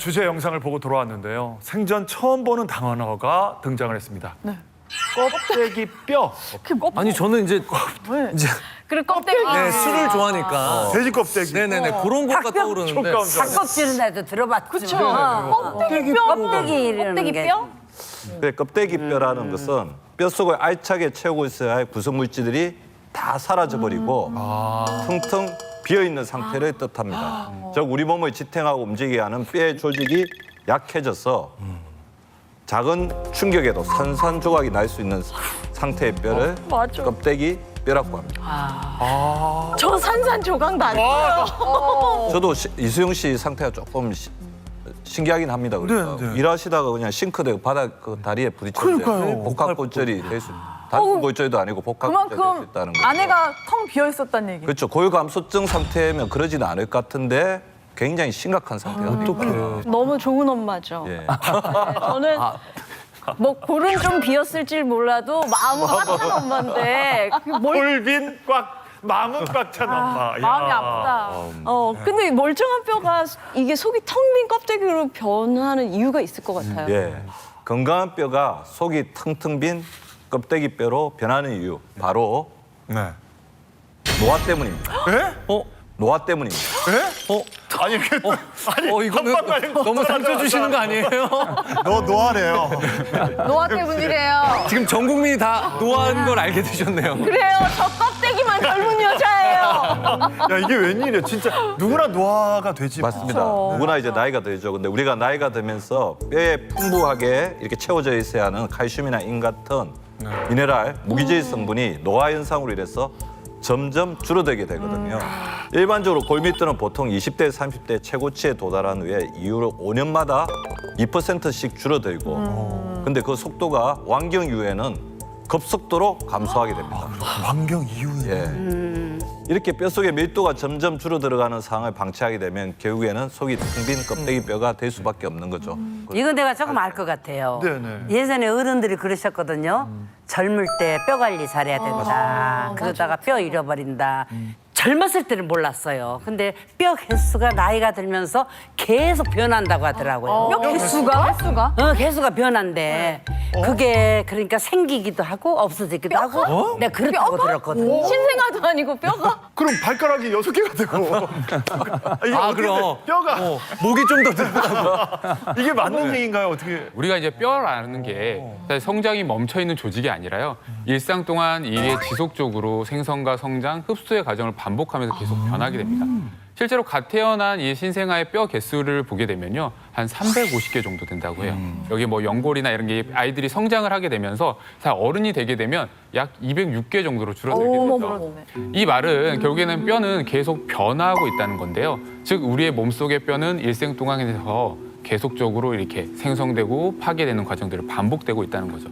주제 영상을 보고 돌아왔는데요. 생전 처음 보는 단어가 등장을 했습니다. 네. 껍데기 뼈. 아니 저는 이제 그래 껍데기. 네, 술을 좋아하니까 돼지 껍데기. 네네네 그런 것가 떠오르는데 닭껍질은 나도 들어봤지만 껍데기 뼈. 껍데기라는 껍데기 게. 뼈? 그래, 껍데기 뼈라는 것은 뼛속을 알차게 채우고 있어야 할 구성 물질들이 다 사라져버리고 텅텅 비어있는 상태를 뜻합니다. 즉 우리 몸을 지탱하고 움직이게 하는 뼈의 조직이 약해져서 작은 충격에도 산산조각이 날 수 있는 상태의 뼈를 맞아. 껍데기 뼈라고 합니다. 저 산산조각 났어요. 저도 이수영 씨 상태가 조금 신기하긴 합니다. 그래서 네, 네. 일하시다가 그냥 싱크대 바닥 그 다리에 부딪혔는데 복합골절이 될 수, 단순 골절도 아니고 복합골절이 될 수 그만큼 있다는 거죠. 아내가 텅 비어 있었다는 얘기. 그렇죠. 고혈감소증 상태면 그러지는 않을 것 같은데 굉장히 심각한 상태가 됩니다. 너무 좋은 엄마죠. 예. 네, 저는 뭐 골은 좀 비었을지 몰라도 마음은 꽉찬 엄마인데 뭘 홀빈 꽉 마음은 꽉 찬 엄마. 야. 마음이 아프다. 근데 멀쩡한 뼈가 이게 속이 텅 빈 껍데기로 변하는 이유가 있을 것 같아요. 예. 건강한 뼈가 속이 텅텅 빈 껍데기 뼈로 변하는 이유 바로 네. 노화 때문입니다. 에? 노화 때문입니다. 에? 아니 이게 아니 이거는 너무 상처 주시는 거 아니에요? 너 노화래요. 노화 때문이래요. 지금 전 국민이 다 노화한 걸 알게 되셨네요. 그래요. 저 껍데기만 젊은 여자예요. 야 이게 웬일이야? 진짜 누구나 노화가 되지. 맞습니다. 누구나 이제 나이가 들죠. 근데 우리가 나이가 들면서 뼈에 풍부하게 이렇게 채워져 있어야 하는 칼슘이나 인 같은 미네랄, 무기질 성분이 노화 현상으로 인해서 점점 줄어들게 되거든요. 일반적으로 골밀도는 보통 20대, 30대 최고치에 도달한 후에 이후로 5년마다 2%씩 줄어들고 근데 그 속도가 완경 이후에는 급속도로 감소하게 됩니다. 완경 이후에. 예. 이렇게 뼛속의 밀도가 점점 줄어들어가는 상황을 방치하게 되면 결국에는 속이 텅 빈 껍데기 뼈가 될 수밖에 없는 거죠. 이건 내가 조금 알 것 같아요. 네네. 예전에 어른들이 그러셨거든요. 젊을 때 뼈 관리 잘해야 된다. 그러다가 뼈 잃어버린다. 젊었을 때는 몰랐어요. 근데 뼈 개수가 나이가 들면서 계속 변한다고 하더라고요. 뼈 개수가? 개수가 변한대. 그게 그러니까 생기기도 하고 없어지기도 하고. 내가 그렇다고 들었거든. 신생아도 아니고 뼈가? 그럼 발가락이 6개가 되고. 이게 어떻게 그럼. 돼? 뼈가 목이 좀 더 들어가고. 이게 맞는 얘기인가요? 어떻게? 우리가 이제 뼈라는 게 사실 성장이 멈춰 있는 조직이 아니라요. 일상 동안 이게 지속적으로 생성과 성장, 흡수의 과정을 반복하면서 계속 변하게 됩니다. 실제로 갓 태어난 이 신생아의 뼈 개수를 보게 되면요. 한 350개 정도 된다고 해요. 여기 뭐 연골이나 이런 게 아이들이 성장을 하게 되면서 사실 어른이 되게 되면 약 206개 정도로 줄어들게 되죠. 이 말은 결국에는 뼈는 계속 변화하고 있다는 건데요. 즉 우리의 몸속의 뼈는 일생 동안에서 계속적으로 이렇게 생성되고 파괴되는 과정들을 반복되고 있다는 거죠.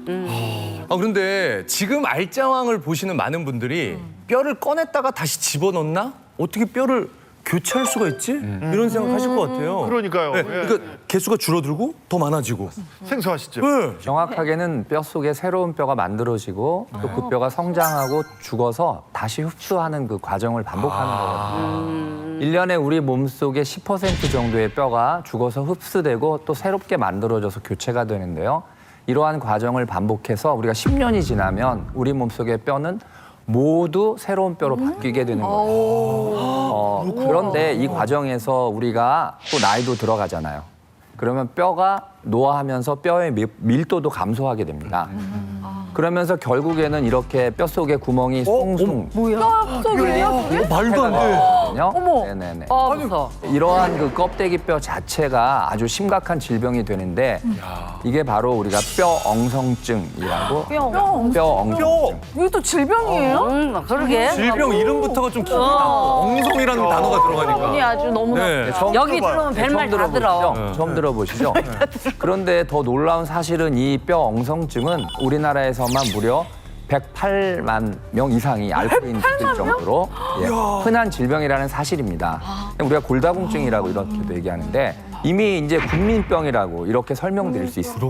그런데 지금 알짜왕을 보시는 많은 분들이 뼈를 꺼냈다가 다시 집어넣나? 어떻게 뼈를 교체할 수가 있지? 이런 생각하실 것 같아요. 그러니까요. 네, 예. 그러니까 개수가 줄어들고 더 많아지고. 생소하시죠? 네. 정확하게는 뼈 속에 새로운 뼈가 만들어지고 또 그 뼈가 성장하고 죽어서 다시 흡수하는 그 과정을 반복하는 거거든요. 1년에 우리 몸속에 10% 정도의 뼈가 죽어서 흡수되고 또 새롭게 만들어져서 교체가 되는데요. 이러한 과정을 반복해서 우리가 10년이 지나면 우리 몸속의 뼈는 모두 새로운 뼈로 바뀌게 되는 거예요. 그런데 이 과정에서 우리가 또 나이도 들어가잖아요. 그러면 뼈가 노화하면서 뼈의 밀도도 감소하게 됩니다. 그러면서 결국에는 이렇게 뼈 속에 구멍이 숭숭 말도 안 돼. 어머. 네네네. 무서워. 이러한 그 껍데기 뼈 자체가 아주 심각한 질병이 되는데 이게 바로 우리가 뼈 엉성증이라고 뼈 엉성증. 이게 또 질병이에요? 그러게. 질병 이름부터가 좀 기분이 나빠. 엉성이라는 단어가 이 들어가니까. 아주 너무 네. 여기 들어오면 별말 다 들어. 처음 들어보시죠? 그런데 더 놀라운 사실은 이 뼈 엉성증은 우리나라에서만 무려 108만 명 이상이 앓고 있을 정도로 흔한 질병이라는 사실입니다. 우리가 골다공증이라고 이렇게도 얘기하는데 이미 이제 국민병이라고 이렇게 설명드릴 수 있습니다.